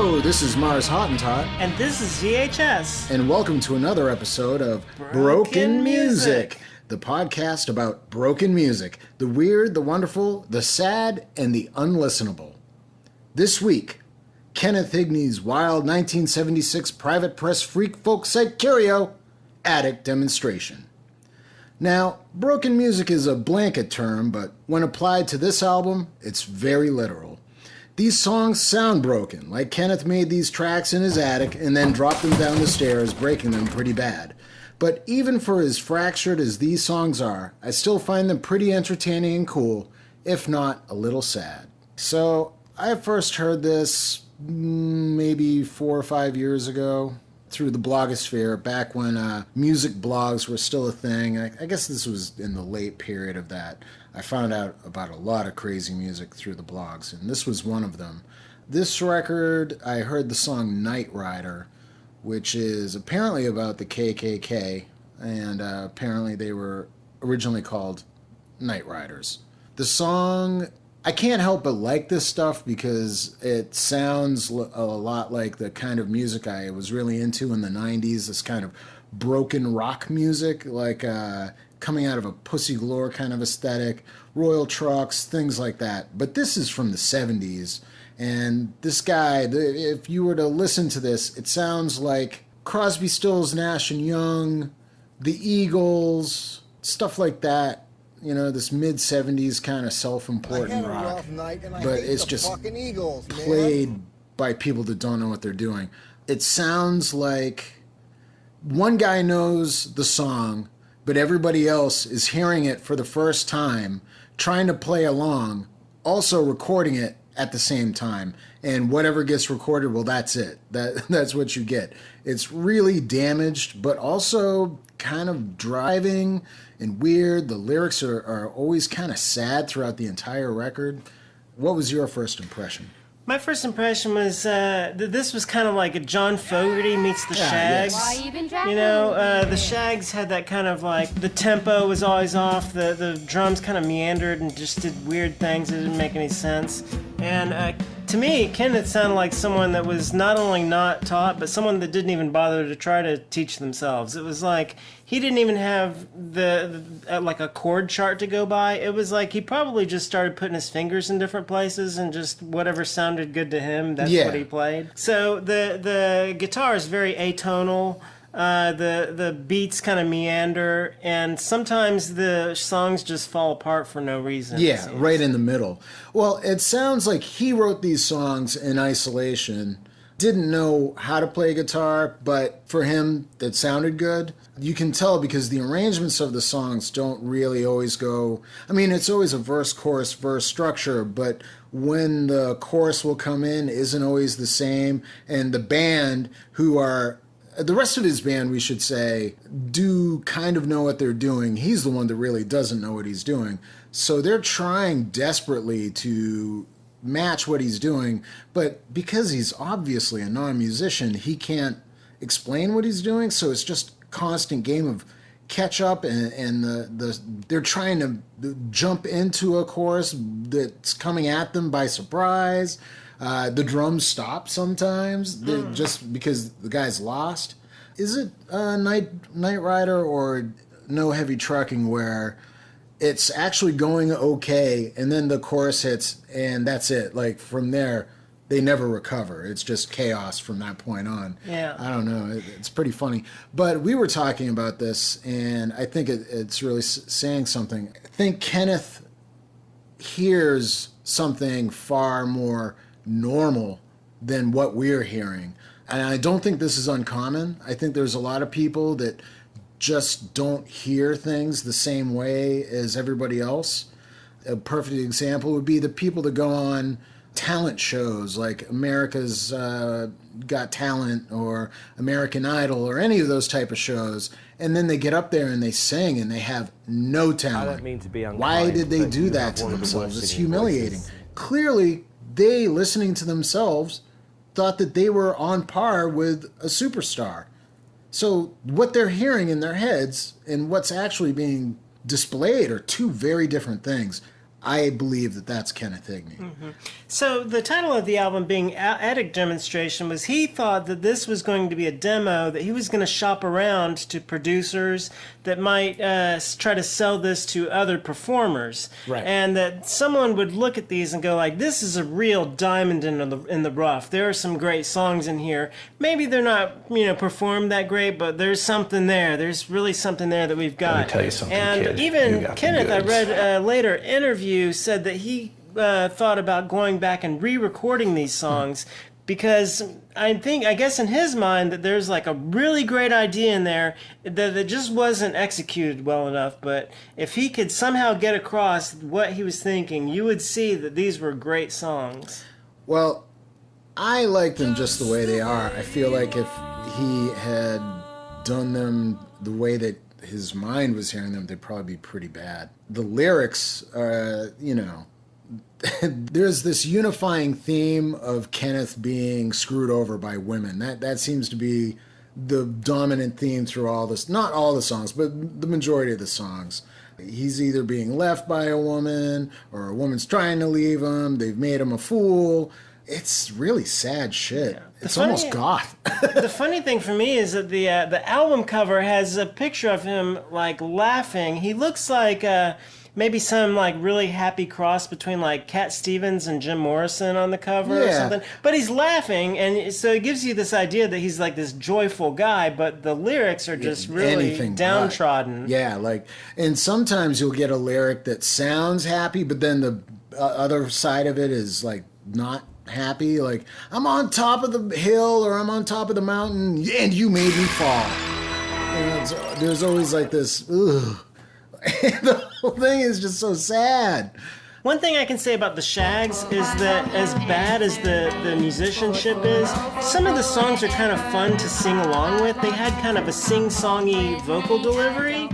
Hello, this is Mars Hottentot. And this is VHS. And welcome to another episode of Brok'n Music, the podcast about broken music, the weird, the wonderful, the sad, and the unlistenable. This week, Kenneth Higney's wild 1976 private press freak folk psych curio, Attic Demonstration. Now, broken music is a blanket term, but when applied to this album, it's very literal. These songs sound broken, like Kenneth made these tracks in his attic and then dropped them down the stairs, breaking them pretty bad. But even for as fractured as these songs are, I still find them pretty entertaining and cool, if not a little sad. So, I first heard this maybe 4 or 5 years ago through the blogosphere, back when music blogs were still a thing. I guess this was in the late period of that. I found out about a lot of crazy music through the blogs, and this was one of them. This record, I heard the song Night Rider, which is apparently about the KKK, and apparently they were originally called Night Riders. The song, I can't help but like this stuff because it sounds a lot like the kind of music I was really into in the 90s, this kind of broken rock music, like coming out of a Pussy Galore kind of aesthetic, Royal Trucks, things like that. But this is from the 70s, and this guy, if you were to listen to this, it sounds like Crosby, Stills, Nash & Young, the Eagles, stuff like that. You know, this mid-70s kind of self-important rock. But it's just Eagles, played by people that don't know what they're doing. It sounds like one guy knows the song, but everybody else is hearing it for the first time, trying to play along, also recording it at the same time. And whatever gets recorded, well, that's it. That's what you get. It's really damaged, but also kind of driving and weird. The lyrics are always kind of sad throughout the entire record. What was your first impression? My first impression was that this was kind of like a John Fogerty meets the Shags. Yes. You know, the Shags had that kind of like, the tempo was always off, the drums kind of meandered and just did weird things that didn't make any sense. And to me, Kenneth sounded like someone that was not only not taught, but someone that didn't even bother to try to teach themselves. It was like he didn't even have the like a chord chart to go by. It was like he probably just started putting his fingers in different places and just whatever sounded good to him, that's what he played. So the guitar is very atonal. The beats kind of meander, and sometimes the songs just fall apart for no reason. Yeah, right in the middle. Well, it sounds like he wrote these songs in isolation, didn't know how to play guitar, but for him, it sounded good. You can tell because the arrangements of the songs don't really always go... I mean, it's always a verse, chorus, verse structure, but when the chorus will come in isn't always the same, and the band, who are... The rest of his band, we should say, do kind of know what they're doing. He's the one that really doesn't know what he's doing. So they're trying desperately to match what he's doing, but because he's obviously a non-musician, he can't explain what he's doing, so it's just a constant game of catch up, and they're trying to jump into a chorus that's coming at them by surprise. The drums stop sometimes just because the guy's lost. Is it Night Rider or No Heavy Trucking where it's actually going okay and then the chorus hits and that's it? Like from there, they never recover. It's just chaos from that point on. Yeah. I don't know. It's pretty funny. But we were talking about this, and I think it's really saying something. I think Kenneth hears something far more normal than what we're hearing. And I don't think this is uncommon. I think there's a lot of people that just don't hear things the same way as everybody else. A perfect example would be the people that go on talent shows like America's Got Talent or American Idol or any of those type of shows, and then they get up there and they sing and they have no talent. I don't mean to be unkind. Why did they do that to themselves? It's humiliating. Clearly, they, listening to themselves, thought that they were on par with a superstar. So what they're hearing in their heads and what's actually being displayed are two very different things. I believe that that's Kenneth Higney. Mm-hmm. So the title of the album being Attic Demonstration was he thought that this was going to be a demo that he was going to shop around to producers that might try to sell this to other performers. Right. And that someone would look at these and go like, this is a real diamond in the rough. There are some great songs in here. Maybe they're not, performed that great, but there's something there. There's really something there that we've got. Let me tell you something, and kid. even You got the Kenneth, I goods. read a later interview, said that he thought about going back and re-recording these songs because I guess in his mind that there's like a really great idea in there that just wasn't executed well enough. But if he could somehow get across what he was thinking, you would see that these were great songs. Well, I like them just the way they are. I feel like if he had done them the way that his mind was hearing them, they'd probably be pretty bad. The lyrics are, there's this unifying theme of Kenneth being screwed over by women. That seems to be the dominant theme through all this. Not all the songs, but the majority of the songs. He's either being left by a woman or a woman's trying to leave him. They've made him a fool. It's really sad shit. Yeah. It's almost goth. The funny thing for me is that the album cover has a picture of him like laughing. He looks like maybe some like really happy cross between like Cat Stevens and Jim Morrison on the cover or something. But he's laughing, and so it gives you this idea that he's like this joyful guy, but the lyrics are just really downtrodden. And sometimes you'll get a lyric that sounds happy, but then the other side of it is like not happy. Like, I'm on top of the hill or I'm on top of the mountain and you made me fall. There's always like this, ugh. The whole thing is just so sad. One thing I can say about the Shags is that as bad as the musicianship is, some of the songs are kind of fun to sing along with. They had kind of a sing-songy vocal delivery.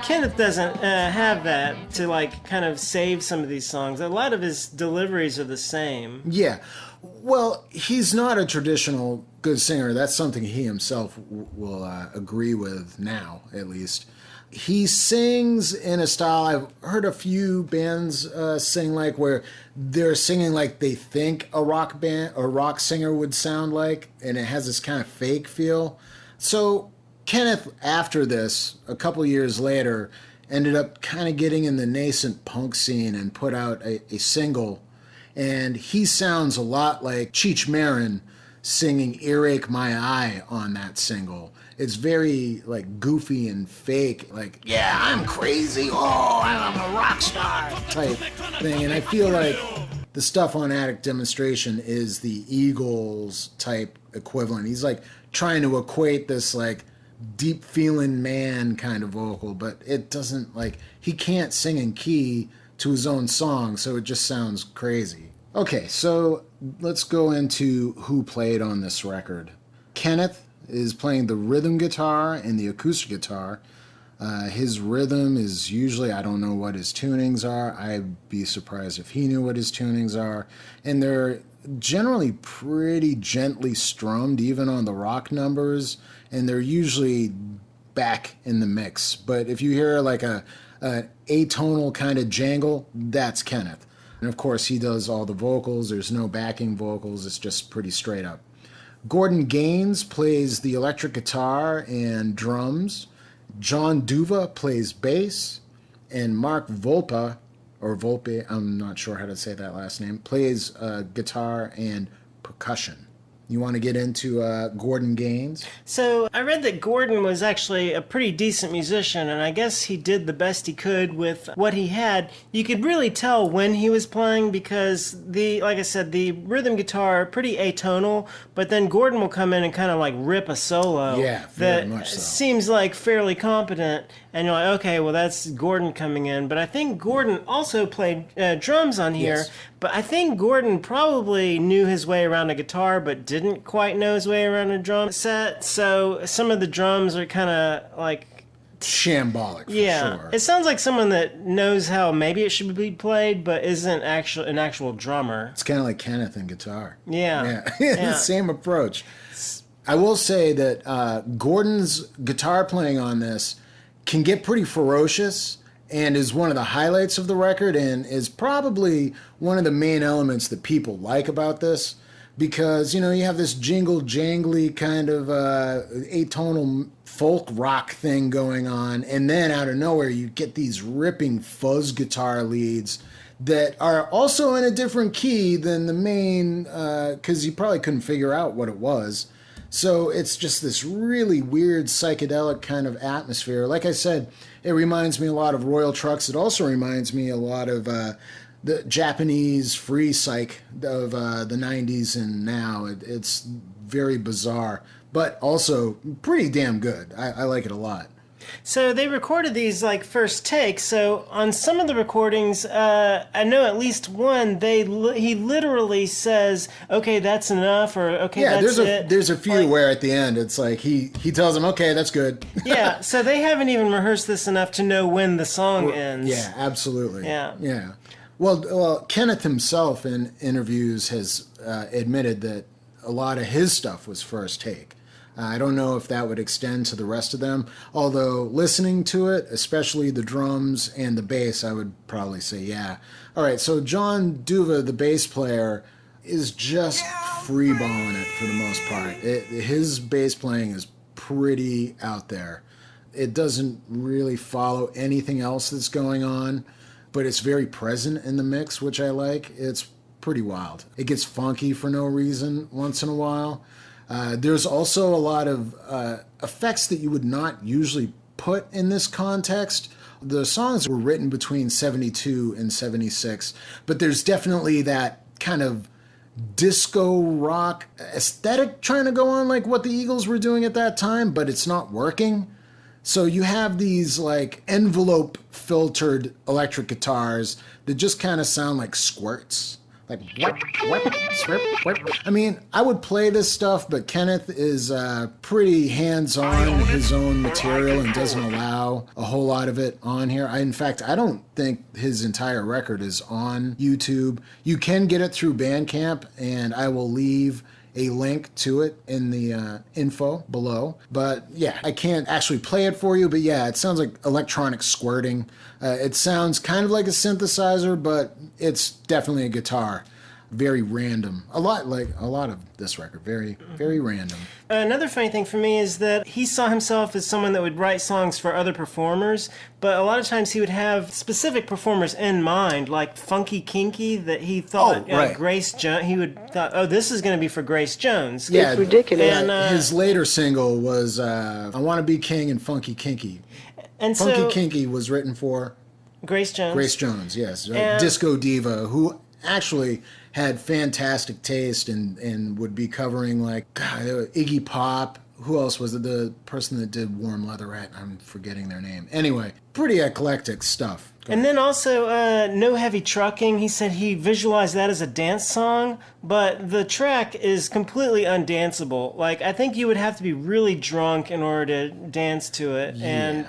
Kenneth doesn't have that to like kind of save some of these songs. A lot of his deliveries are the same. Yeah. Well, he's not a traditional good singer. That's something he himself will agree with now, at least. He sings in a style I've heard a few bands sing like where they're singing like they think a rock singer would sound like, and it has this kind of fake feel. So Kenneth, after this, a couple years later, ended up kind of getting in the nascent punk scene and put out a single, and he sounds a lot like Cheech Marin singing Earache My Eye on that single. It's very like goofy and fake, like, yeah, I'm crazy, oh, I'm a rock star type thing. And I feel like the stuff on Attic Demonstration is the Eagles type equivalent. He's like trying to equate this like deep feeling man kind of vocal, but it doesn't, like, he can't sing in key to his own song, so it just sounds crazy. Okay, so let's go into who played on this record. Kenneth is playing the rhythm guitar and the acoustic guitar. His rhythm is usually, I don't know what his tunings are. I'd be surprised if he knew what his tunings are. And they're generally pretty gently strummed, even on the rock numbers. And they're usually back in the mix. But if you hear like an atonal kind of jangle, that's Kenneth. And of course, he does all the vocals. There's no backing vocals. It's just pretty straight up. Gordon Gaines plays the electric guitar and drums. John Duva plays bass. And Mark Volpe, I'm not sure how to say that last name, plays guitar and percussion. You want to get into Gordon Gaines? So I read that Gordon was actually a pretty decent musician, and I guess he did the best he could with what he had. You could really tell when he was playing because like I said, the rhythm guitar pretty atonal, but then Gordon will come in and kind of like rip a solo very much so. Seems like fairly competent, and you're like, okay, well that's Gordon coming in. But I think Gordon also played drums on here. Yes. But I think Gordon probably knew his way around a guitar, but didn't quite know his way around a drum set. So some of the drums are kind of like shambolic, for sure. It sounds like someone that knows how maybe it should be played, but isn't an actual drummer. It's kind of like Kenneth and guitar. Yeah. Same approach. I will say that Gordon's guitar playing on this can get pretty ferocious, and is one of the highlights of the record and is probably one of the main elements that people like about this. Because, you have this jingle jangly kind of atonal folk rock thing going on, and then out of nowhere you get these ripping fuzz guitar leads that are also in a different key than the main, because you probably couldn't figure out what it was. So it's just this really weird psychedelic kind of atmosphere. Like I said, it reminds me a lot of Royal Trucks. It also reminds me a lot of the Japanese free psych of the 90s and now. It's very bizarre, but also pretty damn good. I like it a lot. So they recorded these like first takes. So on some of the recordings, I know at least one, he literally says, "Okay, that's enough," or "Okay, that's it." There's a few where at the end it's like he tells him, "Okay, that's good." Yeah. So they haven't even rehearsed this enough to know when the song ends. Yeah, absolutely. Yeah. Well, Kenneth himself in interviews has admitted that a lot of his stuff was first take. I don't know if that would extend to the rest of them, although listening to it, especially the drums and the bass, I would probably say yeah. All right, so John Duva, the bass player, is just freeballing it for the most part. His bass playing is pretty out there. It doesn't really follow anything else that's going on, but it's very present in the mix, which I like. It's pretty wild. It gets funky for no reason once in a while. There's also a lot of effects that you would not usually put in this context. The songs were written between 72 and 76, but there's definitely that kind of disco rock aesthetic trying to go on like what the Eagles were doing at that time, but it's not working. So you have these like envelope filtered electric guitars that just kind of sound like squirts. Like, whip, swip, whip. I mean, I would play this stuff, but Kenneth is pretty hands-on in his own material and doesn't allow a whole lot of it on here. In fact, I don't think his entire record is on YouTube. You can get it through Bandcamp, and I will leave a link to it in the info below. But yeah, I can't actually play it for you, but yeah, it sounds like electronic squirting. It sounds kind of like a synthesizer, but it's definitely a guitar. Very random. A lot of this record. Very, very random. Another funny thing for me is that he saw himself as someone that would write songs for other performers, but a lot of times he would have specific performers in mind, like Funky Kinky, that he thought Grace Jones. He would thought, "Oh, this is going to be for Grace Jones." Yeah, it's ridiculous. And his later single was "I Want to Be King" and "Funky Kinky." And Funky Kinky was written for Grace Jones. Grace Jones, yes, disco diva who actually had fantastic taste and would be covering like Iggy Pop. Who else was it? The person that did Warm Leatherette. I'm forgetting their name. Anyway, pretty eclectic stuff. And then also No Heavy Trucking. He said he visualized that as a dance song, but the track is completely undanceable. Like, I think you would have to be really drunk in order to dance to it, and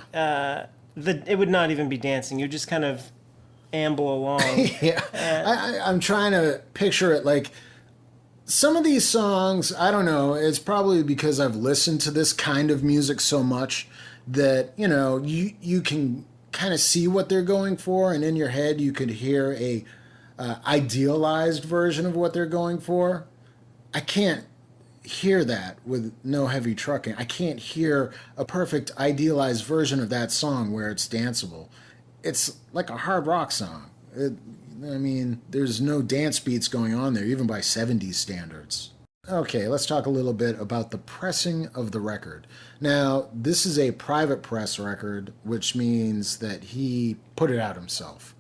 it would not even be dancing. You just kind of amble along. Yeah, I'm trying to picture it like some of these songs. I don't know. It's probably because I've listened to this kind of music so much that you can kind of see what they're going for, and in your head you could hear a idealized version of what they're going for. I can't hear that with No Heavy Trucking. I can't hear a perfect idealized version of that song where it's danceable. It's like a hard rock song. There's no dance beats going on there, even by 70s standards. Okay, let's talk a little bit about the pressing of the record. Now, this is a private press record, which means that he put it out himself.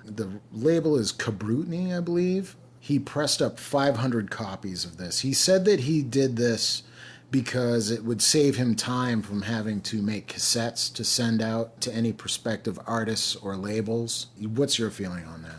The label is Cabrutney, I believe. He pressed up 500 copies of this. He said that he did this because it would save him time from having to make cassettes to send out to any prospective artists or labels. What's your feeling on that?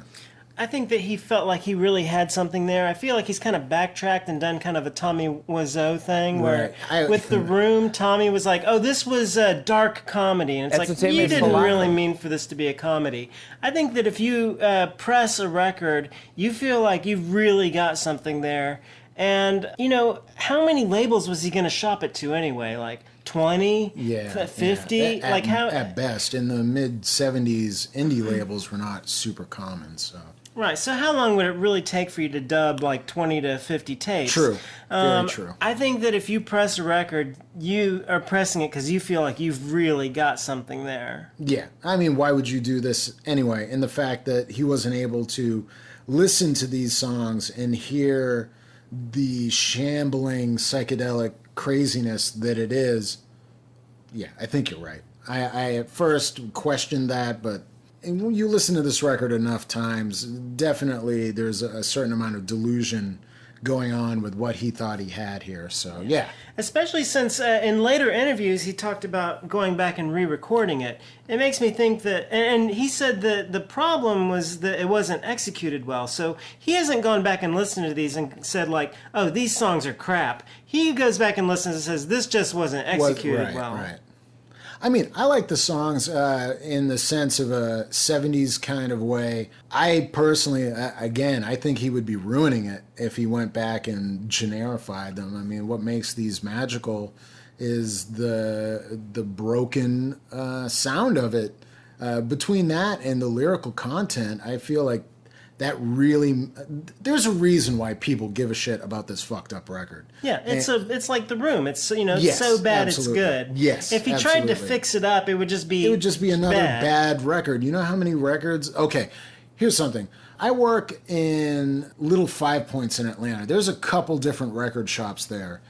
I think that he felt like he really had something there. I feel like he's kind of backtracked and done kind of a Tommy Wiseau thing where with The Room, Tommy was like, "Oh, this was a dark comedy." And it's like, you didn't really mean for this to be a comedy. I think that if you press a record, you feel like you've really got something there. And, how many labels was he going to shop it to anyway? Like 20? Yeah. 50? Yeah. Like how? At best. In the mid-'70s, indie labels were not super common, so... Right, so how long would it really take for you to dub like 20 to 50 tapes? True, very true. I think that if you press a record, you are pressing it because you feel like you've really got something there. Yeah, I mean, why would you do this anyway? And the fact that he wasn't able to listen to these songs and hear the shambling psychedelic craziness that it is, yeah, I think you're right. I at first questioned that, but when you listen to this record enough times, definitely there's a certain amount of delusion going on with what he thought he had here. So, yeah. Especially since in later interviews he talked about going back and re-recording it. It makes me think that, and he said that the problem was that it wasn't executed well. So he hasn't gone back and listened to these and said like, oh, these songs are crap. He goes back and listens and says, this just wasn't executed well. Right. I mean, I like the songs in the sense of a 70s kind of way. I personally, again, I think he would be ruining it if he went back and generified them. I mean, what makes these magical is the broken sound of it. Between that and the lyrical content, I feel like that really, there's a reason why people give a shit about this fucked up record. Yeah, it's like The Room. It's yes, so bad absolutely. It's good. Yes, if he tried to fix it up, it would just be another bad record. You know how many records? Okay, here's something. I work in Little Five Points in Atlanta. There's a couple different record shops there.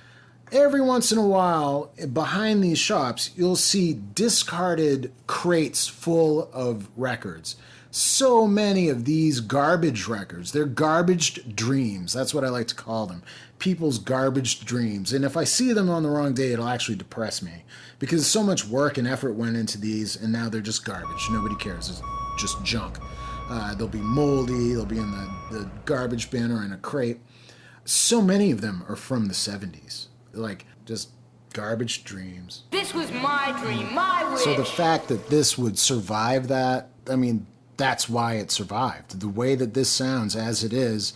Every once in a while, behind these shops, you'll see discarded crates full of records. So many of these garbage records. They're garbaged dreams. That's what I like to call them. People's garbaged dreams. And if I see them on the wrong day, it'll actually depress me. Because so much work and effort went into these, and now they're just garbage. Nobody cares. It's just junk. They'll be moldy. They'll be in the garbage bin or in a crate. So many of them are from the 70s. Like, just garbage dreams. This was my dream, my wish. So the fact that this would survive that, I mean, that's why it survived. The way that this sounds as it is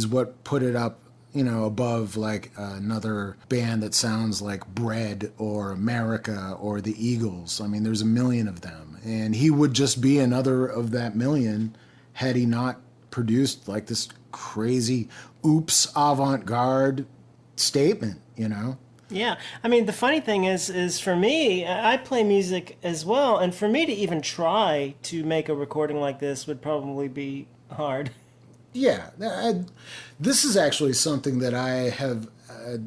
what put it up, above like another band that sounds like Bread or America or the Eagles. I mean, there's a million of them. And he would just be another of that million had he not produced like this crazy oops avant-garde statement, Yeah, I mean, the funny thing is for me, I play music as well, and for me to even try to make a recording like this would probably be hard. Yeah, this is actually something that I have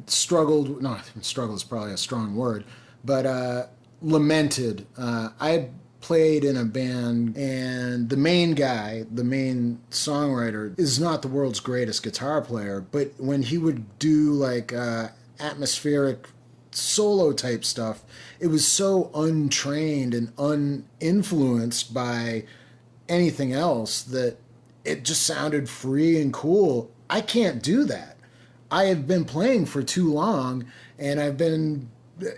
struggled, no, struggle is probably a strong word, but lamented. I played in a band, and the main guy, the main songwriter, is not the world's greatest guitar player, but when he would do like atmospheric solo type stuff, it was so untrained and uninfluenced by anything else that it just sounded free and cool. I can't do that. I have been playing for too long and I've been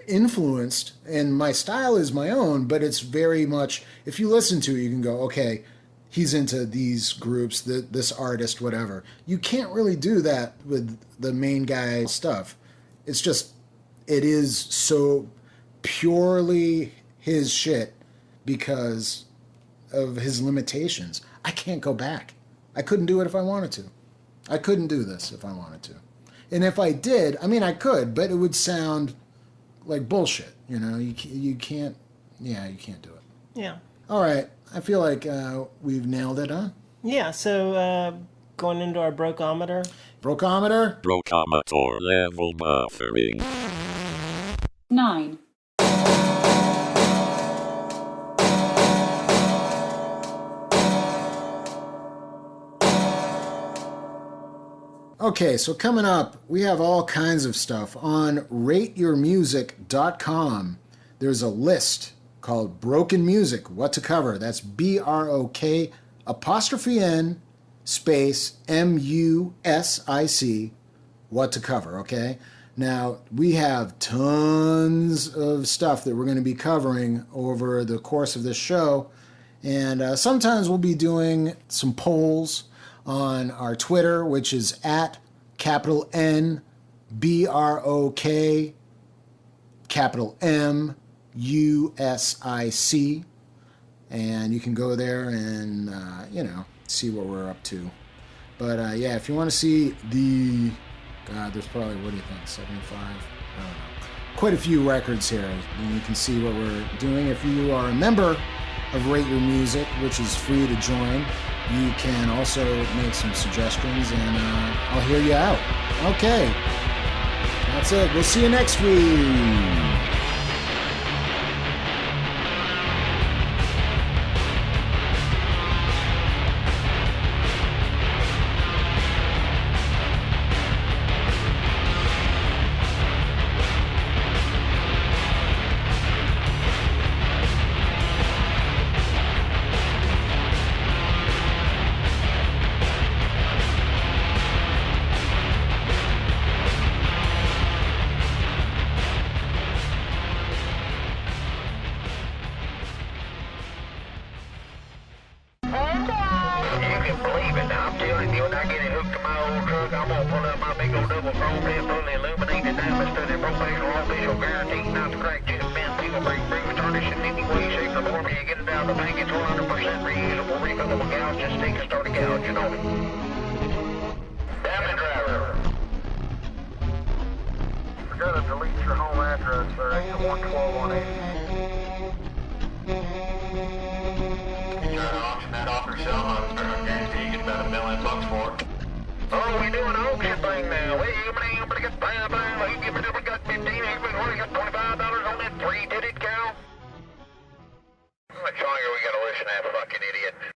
influenced, and my style is my own, but it's very much, if you listen to it, you can go, okay, he's into these groups, this artist, whatever. You can't really do that with the main guy stuff. It's just, it is so purely his shit because of his limitations. I can't go back. I couldn't do it if I wanted to. I couldn't do this if I wanted to. And if I did, I mean, I could, but it would sound like bullshit. You can't, you can't do it. Yeah. All right. I feel like we've nailed it, huh? Yeah, so going into our brokometer. Brokometer? Brokometer level buffering. 9. Okay, so coming up, we have all kinds of stuff. On rateyourmusic.com, there's a list called Brok'n Music, What to Cover. That's BROK''N space MUSIC, What to Cover, okay? Now, we have tons of stuff that we're going to be covering over the course of this show, and sometimes we'll be doing some polls on our Twitter, which is at capital N, BROK, capital M, USIC. And you can go there and, see what we're up to. But, if you want to see there's probably, what do you think, 75? I don't know. Quite a few records here, and you can see what we're doing. If you are a member of Rate Your Music, which is free to join, you can also make some suggestions, and I'll hear you out. Okay. That's it. We'll see you next week. How much longer we gotta listen to that fucking idiot?